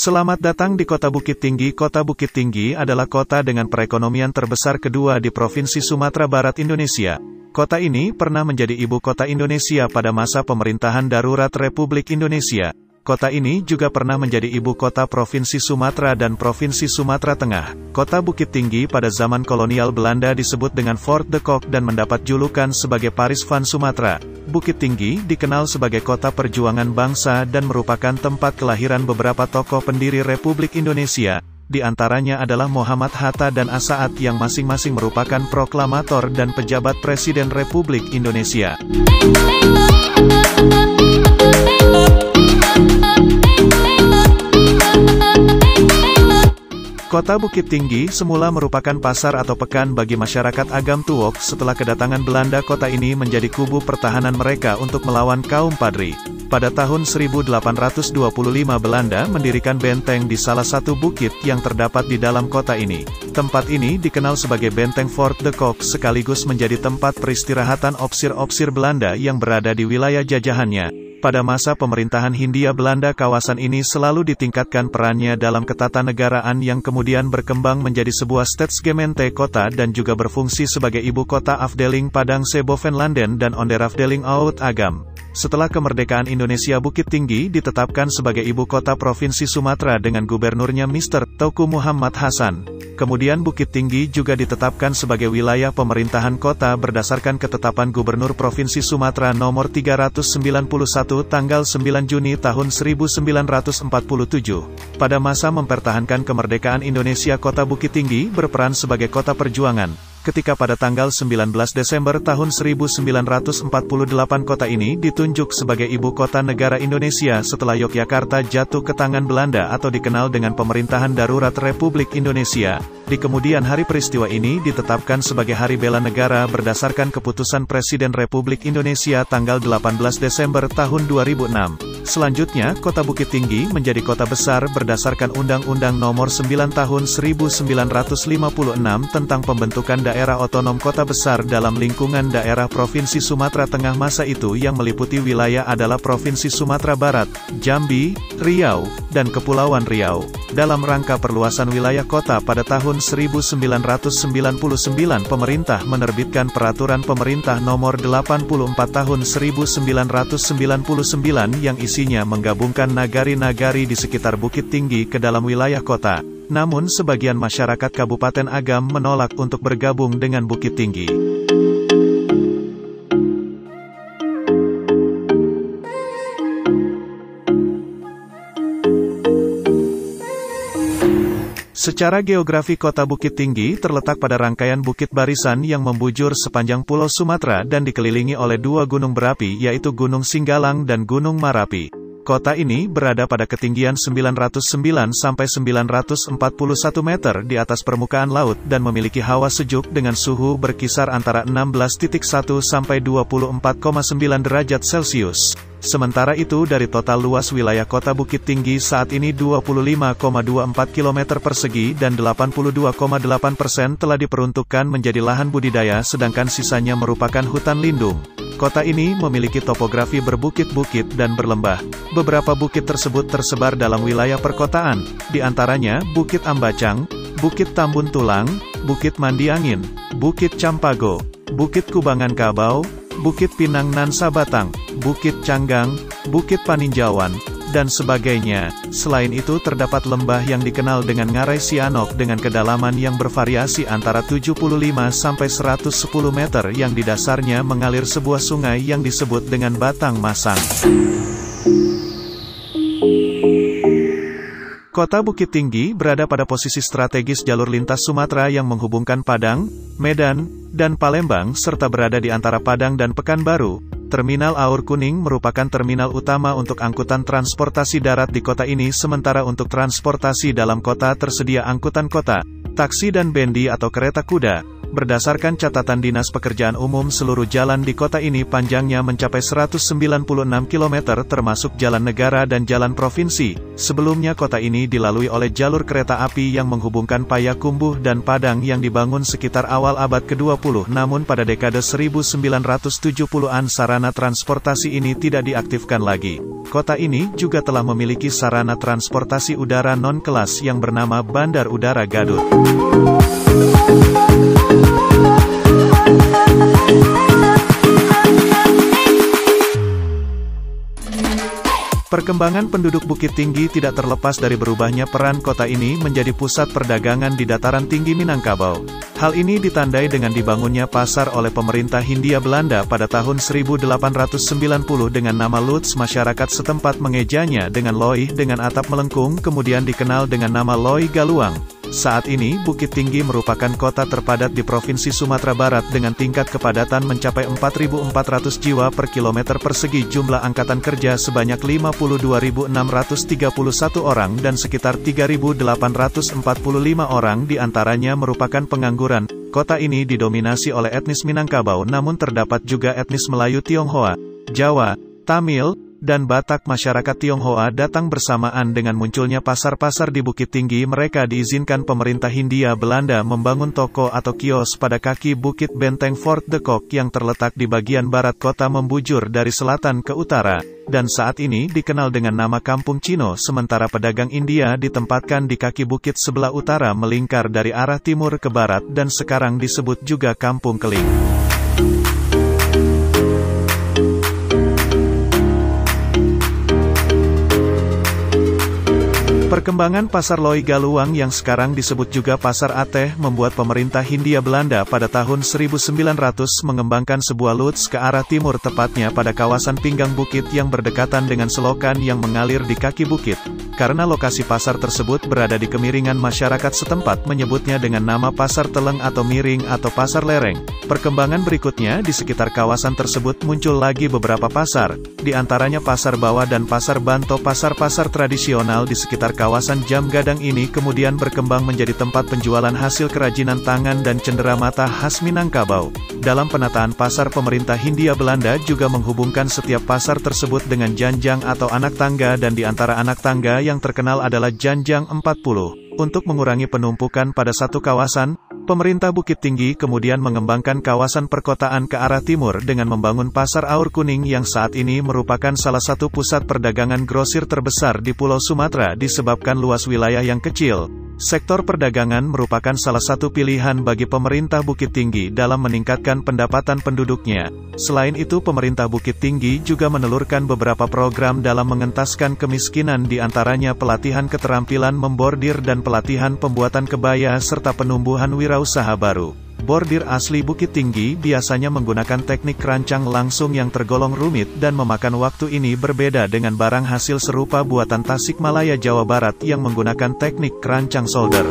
Selamat datang di Kota Bukit Tinggi. Kota Bukit Tinggi adalah kota dengan perekonomian terbesar kedua di Provinsi Sumatera Barat, Indonesia. Kota ini pernah menjadi ibu kota Indonesia pada masa pemerintahan darurat Republik Indonesia. Kota ini juga pernah menjadi ibu kota Provinsi Sumatera dan Provinsi Sumatera Tengah. Kota Bukit Tinggi pada zaman kolonial Belanda disebut dengan Fort de Kock dan mendapat julukan sebagai Paris van Sumatera. Bukit Tinggi dikenal sebagai kota perjuangan bangsa dan merupakan tempat kelahiran beberapa tokoh pendiri Republik Indonesia. Di antaranya adalah Muhammad Hatta dan Assaat yang masing-masing merupakan proklamator dan pejabat Presiden Republik Indonesia. Kota Bukit Tinggi semula merupakan pasar atau pekan bagi masyarakat Agam Tuwok. Setelah kedatangan Belanda, kota ini menjadi kubu pertahanan mereka untuk melawan kaum Padri. Pada tahun 1825 Belanda mendirikan benteng di salah satu bukit yang terdapat di dalam kota ini. Tempat ini dikenal sebagai Benteng Fort de Kock sekaligus menjadi tempat peristirahatan opsir-opsir Belanda yang berada di wilayah jajahannya. Pada masa pemerintahan Hindia Belanda, kawasan ini selalu ditingkatkan perannya dalam ketatanegaraan yang kemudian berkembang menjadi sebuah stadsgemeente kota dan juga berfungsi sebagai ibu kota Afdeling Padang Sebovenlanden dan Onderafdeling Oud Agam. Setelah kemerdekaan Indonesia, Bukit Tinggi ditetapkan sebagai ibu kota Provinsi Sumatera dengan gubernurnya Mr. Teuku Muhammad Hasan. Kemudian Bukit Tinggi juga ditetapkan sebagai wilayah pemerintahan kota berdasarkan ketetapan Gubernur Provinsi Sumatera nomor 391 tanggal 9 Juni tahun 1947. Pada masa mempertahankan kemerdekaan Indonesia, kota Bukit Tinggi berperan sebagai kota perjuangan. Ketika pada tanggal 19 Desember tahun 1948 kota ini ditunjuk sebagai ibu kota negara Indonesia setelah Yogyakarta jatuh ke tangan Belanda atau dikenal dengan Pemerintahan Darurat Republik Indonesia. Di kemudian hari peristiwa ini ditetapkan sebagai Hari Bela Negara berdasarkan keputusan Presiden Republik Indonesia tanggal 18 Desember tahun 2006. Selanjutnya, kota Bukit Tinggi menjadi kota besar berdasarkan Undang-Undang Nomor 9 Tahun 1956 tentang pembentukan daerah otonom kota besar dalam lingkungan daerah Provinsi Sumatera Tengah masa itu yang meliputi wilayah adalah Provinsi Sumatera Barat, Jambi, Riau, dan Kepulauan Riau. Dalam rangka perluasan wilayah kota pada tahun 1999 pemerintah menerbitkan Peraturan Pemerintah Nomor 84 Tahun 1999 yang isinya menggabungkan nagari-nagari di sekitar Bukit Tinggi ke dalam wilayah kota. Namun sebagian masyarakat Kabupaten Agam menolak untuk bergabung dengan Bukit Tinggi. Secara geografi, kota Bukit Tinggi terletak pada rangkaian bukit barisan yang membujur sepanjang Pulau Sumatera dan dikelilingi oleh dua gunung berapi yaitu Gunung Singgalang dan Gunung Marapi. Kota ini berada pada ketinggian 909 sampai 941 meter di atas permukaan laut dan memiliki hawa sejuk dengan suhu berkisar antara 16.1 sampai 24,9 derajat Celcius. Sementara itu dari total luas wilayah kota Bukit Tinggi saat ini 25,24 km persegi dan 82,8% telah diperuntukkan menjadi lahan budidaya sedangkan sisanya merupakan hutan lindung. Kota ini memiliki topografi berbukit-bukit dan berlembah. Beberapa bukit tersebut tersebar dalam wilayah perkotaan, di antaranya Bukit Ambacang, Bukit Tambun Tulang, Bukit Mandi Angin, Bukit Campago, Bukit Kubangan Kabau, Bukit Pinang Nan Sabatang, Bukit Canggang, Bukit Paninjauan, dan sebagainya. Selain itu terdapat lembah yang dikenal dengan Ngarai Sianok dengan kedalaman yang bervariasi antara 75 sampai 110 meter yang di dasarnya mengalir sebuah sungai yang disebut dengan Batang Masang. Kota Bukit Tinggi berada pada posisi strategis jalur lintas Sumatera yang menghubungkan Padang, Medan, dan Palembang serta berada di antara Padang dan Pekanbaru. Terminal Aur Kuning merupakan terminal utama untuk angkutan transportasi darat di kota ini, sementara untuk transportasi dalam kota tersedia angkutan kota, taksi dan bendi atau kereta kuda, Berdasarkan catatan Dinas Pekerjaan Umum, seluruh jalan di kota ini panjangnya mencapai 196 km termasuk jalan negara dan jalan provinsi. Sebelumnya kota ini dilalui oleh jalur kereta api yang menghubungkan Payakumbuh dan Padang yang dibangun sekitar awal abad ke-20. Namun pada dekade 1970-an sarana transportasi ini tidak diaktifkan lagi. Kota ini juga telah memiliki sarana transportasi udara non-kelas yang bernama Bandar Udara Gadut. Perkembangan penduduk Bukit Tinggi tidak terlepas dari berubahnya peran kota ini menjadi pusat perdagangan di dataran tinggi Minangkabau. Hal ini ditandai dengan dibangunnya pasar oleh pemerintah Hindia Belanda pada tahun 1890 dengan nama Lutz. Masyarakat setempat mengejanya dengan Loi dengan atap melengkung, kemudian dikenal dengan nama Loi Galuang. Saat ini, Bukit Tinggi merupakan kota terpadat di Provinsi Sumatera Barat dengan tingkat kepadatan mencapai 4.400 jiwa per kilometer persegi. Jumlah angkatan kerja sebanyak 52.631 orang dan sekitar 3.845 orang diantaranya merupakan pengangguran. Kota ini didominasi oleh etnis Minangkabau, namun terdapat juga etnis Melayu, Tionghoa, Jawa, Tamil, dan Batak. Masyarakat Tionghoa datang bersamaan dengan munculnya pasar-pasar di Bukit Tinggi. Mereka diizinkan pemerintah Hindia Belanda membangun toko atau kios pada kaki bukit benteng Fort de Kock yang terletak di bagian barat kota membujur dari selatan ke utara, dan saat ini dikenal dengan nama Kampung Cino. Sementara pedagang India ditempatkan di kaki bukit sebelah utara melingkar dari arah timur ke barat dan sekarang disebut juga Kampung Keling. Perkembangan Pasar Loi Galuang yang sekarang disebut juga Pasar Ateh membuat pemerintah Hindia Belanda pada tahun 1900 mengembangkan sebuah Lutz ke arah timur, tepatnya pada kawasan pinggang bukit yang berdekatan dengan selokan yang mengalir di kaki bukit. Karena lokasi pasar tersebut berada di kemiringan, masyarakat setempat menyebutnya dengan nama Pasar Teleng atau Miring atau Pasar Lereng. Perkembangan berikutnya di sekitar kawasan tersebut muncul lagi beberapa pasar, di antaranya Pasar Bawah dan Pasar Banto. Pasar-pasar tradisional di sekitar kawasan Jam Gadang ini kemudian berkembang menjadi tempat penjualan hasil kerajinan tangan dan cenderamata khas Minangkabau. Dalam penataan pasar, pemerintah Hindia Belanda juga menghubungkan setiap pasar tersebut dengan janjang atau anak tangga, dan di antara anak tangga yang terkenal adalah Janjang 40. Untuk mengurangi penumpukan pada satu kawasan, pemerintah Bukit Tinggi kemudian mengembangkan kawasan perkotaan ke arah timur dengan membangun Pasar Aur Kuning yang saat ini merupakan salah satu pusat perdagangan grosir terbesar di Pulau Sumatera. Disebabkan luas wilayah yang kecil, sektor perdagangan merupakan salah satu pilihan bagi pemerintah Bukit Tinggi dalam meningkatkan pendapatan penduduknya. Selain itu, pemerintah Bukit Tinggi juga menelurkan beberapa program dalam mengentaskan kemiskinan, di antaranya pelatihan keterampilan membordir dan pelatihan pembuatan kebaya serta penumbuhan wirausaha baru. Bordir asli Bukit Tinggi biasanya menggunakan teknik rancang langsung yang tergolong rumit dan memakan waktu. Ini berbeda dengan barang hasil serupa buatan Tasikmalaya, Jawa Barat yang menggunakan teknik rancang solder.